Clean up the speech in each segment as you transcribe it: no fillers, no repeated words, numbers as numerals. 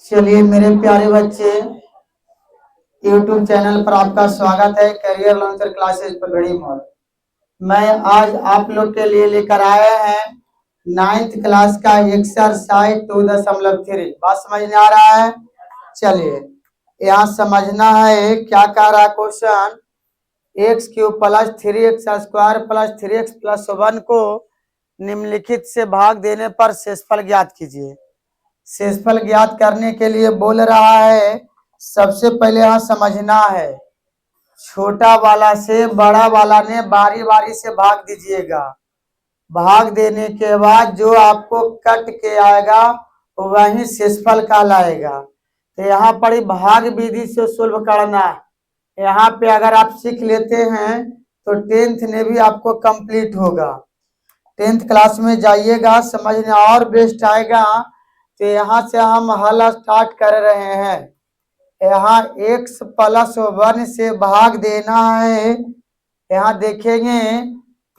चलिए मेरे प्यारे बच्चे, YouTube चैनल पर आपका स्वागत है। करियर लॉन्चर क्लासेस पर बड़ी मौज। मैं आज आप लोग के लिए लेकर आया है 9th क्लास का एक्सरसाइज 2.3। बात समझ में आ रहा है? चलिए यहाँ समझना है क्या कह रहा है question. x³ plus 3x square plus 3x plus 1 को निम्नलिखित से भाग देने पर शेषफल ज्ञात कीजिए। शेषफल ज्ञात करने के लिए बोल रहा है, सबसे पहले यहाँ समझना है, छोटा वाला से बड़ा वाला ने बारी बारी से भाग दीजिएगा। भाग देने के बाद जो आपको कट के आएगा वही शेषफल कहलाएगा। तो यहाँ पर ही भाग विधि से सुलभ करना है। यहाँ पे अगर आप सीख लेते हैं तो 10th में भी आपको कंप्लीट होगा। 10th क्लास में जाइएगा, समझने और बेस्ट आएगा। तो यहाँ से हम हल स्टार्ट कर रहे हैं। यहाँ x प्लस 1 से भाग देना है। यहाँ देखेंगे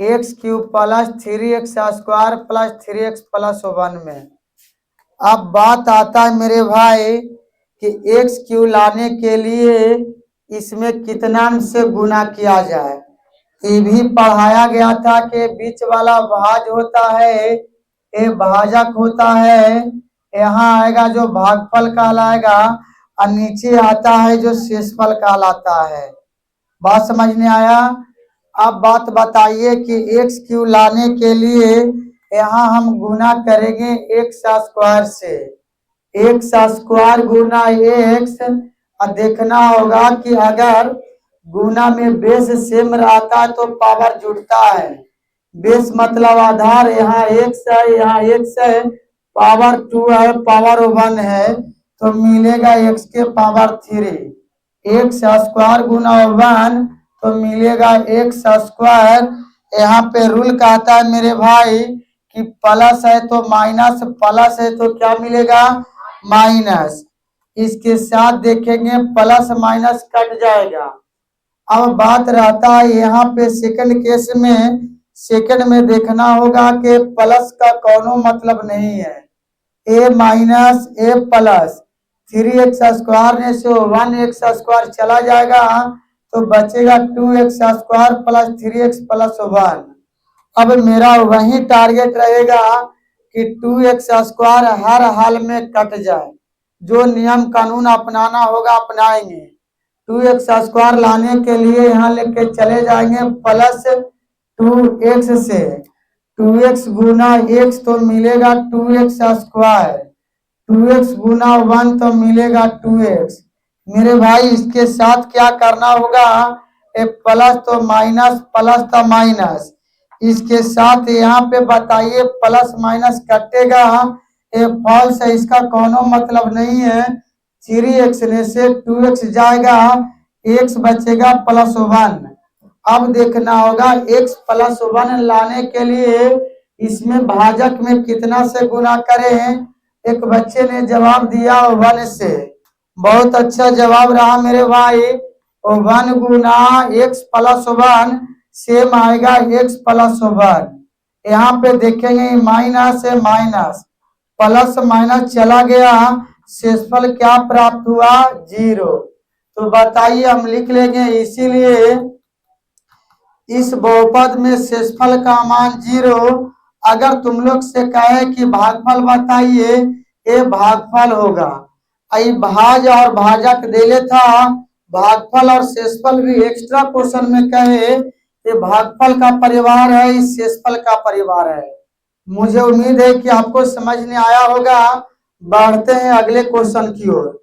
x³ plus 3x square plus 3x plus 1 में। अब बात आता है मेरे भाई कि x³ लाने के लिए इसमें कितना से गुना किया जाए। ये भी पढ़ाया गया था कि बीच वाला भाज होता है, ये भाजक होता है। यहाँ आएगा जो भागफल कहलाएगा और नीचे आता है जो शेषफल कहलाता है। बात समझ में आया? अब बात बताइए कि x³ लाने के लिए यहाँ हम गुना करेंगे x स्क्वायर से। x स्क्वायर गुना x, और देखना होगा कि अगर गुना में बेस सेम रहता है तो पावर जुड़ता है। बेस मतलब आधार, यहाँ x है, यहाँ x है, पावर 2 है, पावर 1 है, तो मिलेगा x के पावर 3। x स्क्वायर गुना 1 तो मिलेगा x स्क्वायर। यहाँ पे रूल कहता है मेरे भाई कि प्लस है तो माइनस, प्लस है तो क्या मिलेगा? माइनस। इसके साथ देखेंगे प्लस माइनस कट जाएगा। अब बात रहता है यहाँ पे सेकंड केस में, सेकंड में देखना होगा कि प्लस का कोनो मतलब नहीं है। a minus a plus 3x square ने से 1x स्क्वायर चला जाएगा तो बचेगा 2x square plus 3x plus 1। अब मेरा वही टारगेट रहेगा कि 2x स्क्वायर हर हाल में कट जाए। जो नियम कानून अपनाना होगा अपनाएंगे। 2x स्क्वायर लाने के लिए यहाँ लेके चले जाएंगे प्लस 2x से। 2x गुना x तो मिलेगा 2x स्क्वायर, 2x गुना 1 तो मिलेगा 2x। मेरे भाई इसके साथ क्या करना होगा? प्लस तो माइनस, प्लस तो माइनस। इसके साथ यहाँ पे बताइए प्लस माइनस कटेगा, फॉल्स है, इसका कोनो मतलब नहीं है। 3x ने से 2x जाएगा, x बचेगा प्लस 1। अब देखना होगा x प्लस 1 लाने के लिए इसमें भाजक में कितना से गुना करें। एक बच्चे ने जवाब दिया 1 से, बहुत अच्छा जवाब रहा मेरे भाई। 1 गुना x प्लस 1 सेम आएगा x प्लस 1। यहाँ पे देखेंगे माइनस है, माइनस प्लस माइनस चला गया, शेषफल क्या प्राप्त हुआ? 0। तो बताइए हम लिख लेंगे, इसीलिए इस बहुपद में शेषफल का मान 0। अगर तुम लोग से कहे कि भागफल बताइए, ये भागफल होगा। आई भाज और भाजक देले था, भागफल और शेषफल भी एक्स्ट्रा क्वेश्चन में कहे ये भागफल का परिवार है, इस शेषफल का परिवार है। मुझे उम्मीद है कि आपको समझ में आया होगा। बढ़ते हैं अगले क्वेश्चन की ओर।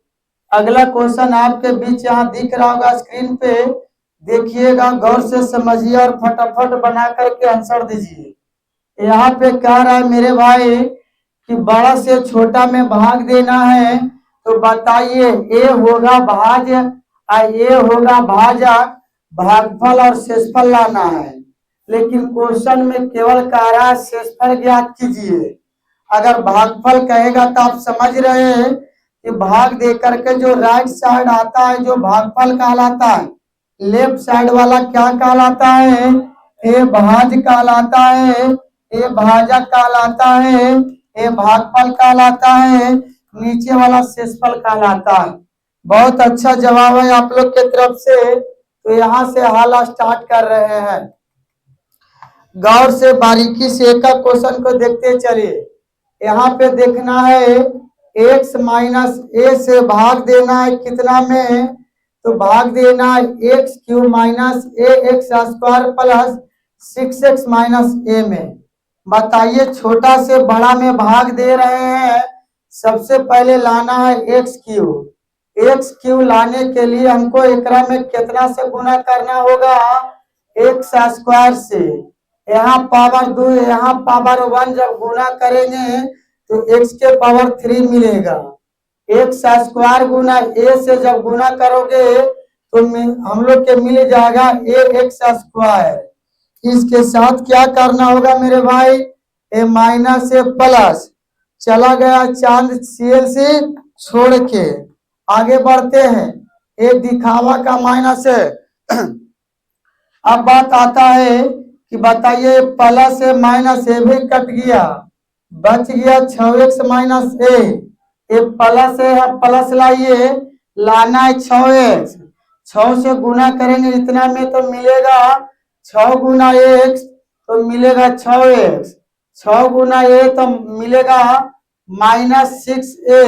अगला क्वेश्चन आपके बीच यहाँ दिख रहा होगा स्क्रीन पे, देखिएगा, गौर से समझिए और फटाफट बना करके आंसर दीजिए। यहाँ पे कह रहा है मेरे भाई कि बड़ा से छोटा में भाग देना है, तो बताइए ए होगा भाज और ए होगा भाजक, भागफल और शेषफल लाना है। लेकिन क्वेश्चन में केवल कह रहा है शेषफल ज्ञात कीजिए। अगर भागफल कहेगा तो आप समझ रहे हैं कि भाग दे करके जो राइट साइड आता है जो भागफल कहलाता है, लेफ्ट साइड वाला क्या कहलाता है? ये भाज कहलाता है, ये भाजक कहलाता है, ये भागफल कहलाता है, नीचे वाला शेषफल कहलाता है। बहुत अच्छा जवाब है आप लोग के तरफ से। तो यहाँ से हल स्टार्ट कर रहे हैं। गौर से बारीकी से एक क्वेश्चन को देखते चलिए। यहाँ पे देखना है x माइनस ए से भाग देना है कितना में, तो भाग देना है x cube minus a x square plus 6x minus a में। बताइए छोटा से बड़ा में भाग दे रहे हैं, सबसे पहले लाना है एक्स क्यू लाने के लिए हमको एकरा में कितना से गुना करना होगा, एक्स स्क्वायर से। यहाँ पावर 2 यहाँ पावर 1 जब गुना करेंगे तो x के पावर 3 मिलेगा। एक्स स्क्वायर गुना ए से जब गुना करोगे तो हम लोग के मिल जाएगा ए एक्स स्क्वायर। इसके साथ क्या करना होगा मेरे भाई, ए माइनस ए प्लस, चला गया चांद सीएल से छोड़ के आगे बढ़ते हैं। ए दिखावा का माइनस है। अब बात आता है कि बताइए प्लस ए माइनस ए भी कट गया, बच गया 6x माइनस ए। ये प्लस है, प्लस लाइए, लाना है 6x, 6 से गुना करेंगे इतना में तो मिलेगा 6 गुना x तो मिलेगा 6x, 6 गुना ए तो मिलेगा माइनस 6a।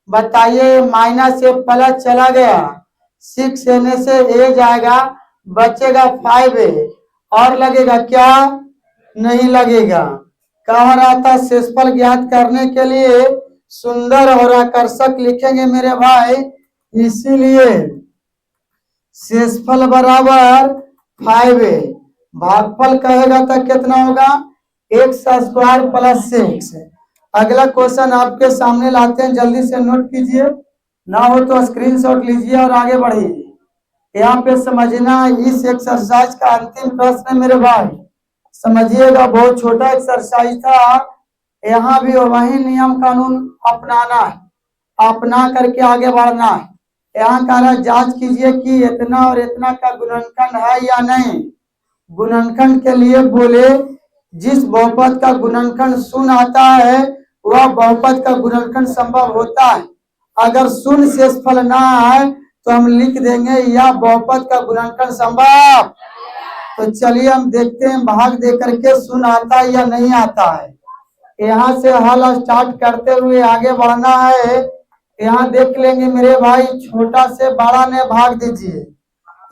बताइए माइनस ए प्लस चला गया, 6 आने से ए जाएगा, बचेगा 5a। और लगेगा क्या, नहीं लगेगा। कह रहा था शेषफल ज्ञात करने के लिए सुंदर और आकर्षक लिखेंगे मेरे भाई, इसीलिए शेषफल बराबर 5a। भागफल कहेगा तो कितना होगा, एक्स स्क्वायर प्लस 6। अगला क्वेश्चन आपके सामने लाते हैं, जल्दी से नोट कीजिए, ना हो तो स्क्रीनशॉट लीजिए और आगे बढ़िए। यहाँ पे समझना इस एक्सरसाइज का अंतिम प्रश्न मेरे भाई, समझिएगा, बहुत छोटा एक्सरसाइज था। यहाँ भी वही नियम कानून अपनाना है, अपना करके आगे बढ़ना है। यहाँ कह रहा जांच कीजिए कि इतना और इतना का गुणनखंड है या नहीं। गुणनखंड के लिए बोले जिस बहुपद का गुणनखंड शून्य आता है वह बहुपद का गुणनखंड संभव होता है। अगर शून्य शेषफल ना आए तो हम लिख देंगे या बहुपद का गुणनखंड संभव। तो चलिए हम देखते हैं भाग दे करके शून्य आता है या नहीं आता है। यहाँ से हल स्टार्ट करते हुए आगे बढ़ना है। यहाँ देख लेंगे मेरे भाई, छोटा से बड़ा ने भाग दीजिए।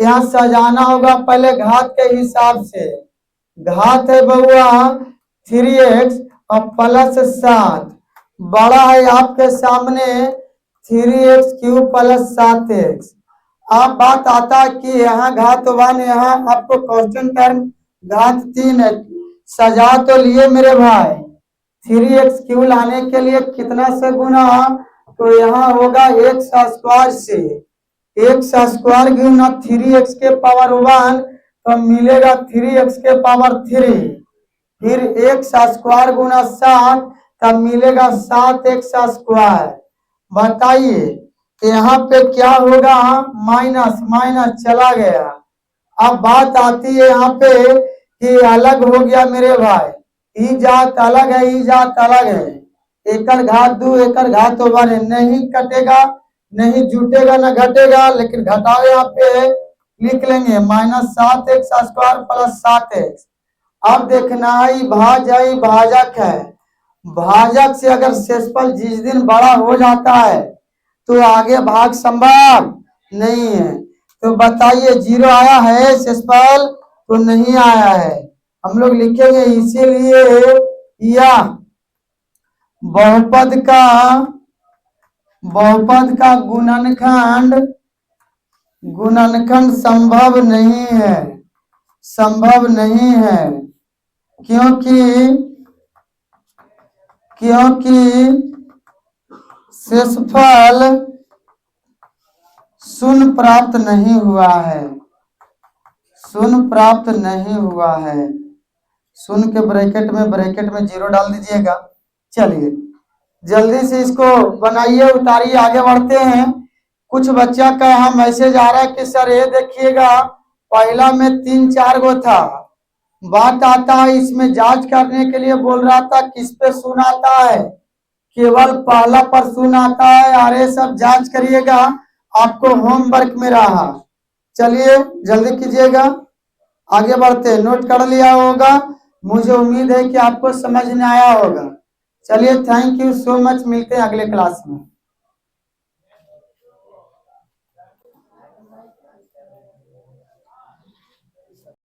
यहाँ सजाना होगा पहले घात के हिसाब से। घात है बउआ 3x और प्लस 7, बड़ा है आपके सामने 3x क्यूब प्लस 7x। अब बात आता है कि यहाँ घात 1, यहाँ आपको कांस्टेंट टर्म घात 3 है। सजा तो लिए मेरे भाई, 3x क्यूब लाने के लिए कितना से गुना, तो यहाँ होगा एक्स स्क्वायर से। एक्स स्क्वायर गुना 3x के पावर 1 तो मिलेगा 3x के पावर 3, फिर एक्स स्क्वायर गुना 7 तब मिलेगा 7x स्क्वायर। बताइए यहाँ पे क्या होगा, माइनस माइनस चला गया। अब बात आती है यहाँ पे कि अलग हो गया मेरे भाई, ई जात अलग है, ई जात अलग है। एकड़ घात 2 एकड़ घात 1 नहीं कटेगा, नहीं जुटेगा ना घटेगा, लेकिन घटाओ यहाँ पे लिख लेंगे minus 7x square plus 7x। अब देखना है भाजक है। भाजक से अगर शेषफल जिस दिन बड़ा हो जाता है तो आगे भाग संभव नहीं है। तो बताइए 0 आया है शेषफल, तो नहीं आया है, हम लोग लिखेंगे इसीलिए या बहुपद का गुणनखंड संभव नहीं है, संभव नहीं है। क्योंकि शेषफल शून्य प्राप्त नहीं हुआ है, शून्य प्राप्त नहीं हुआ है। शून्य के ब्रैकेट में 0 डाल दीजिएगा। चलिए जल्दी से इसको बनाइए, उतारिए, आगे बढ़ते हैं। कुछ बच्चा का यहाँ मैसेज आ रहा है कि सर ये देखिएगा पहला में 3-4 गो था, बात आता है इसमें जांच करने के लिए बोल रहा था किस पे शून्य आता है, केवल पहला पर शून्य आता है। और ये सब जांच करिएगा, आपको होमवर्क में रहा। चलिए जल्दी कीजिएगा, आगे बढ़ते हैं। नोट कर लिया होगा, मुझे उम्मीद है कि आपको समझ में आया होगा। चलिए थैंक यू सो मच, मिलते हैं अगले क्लास में।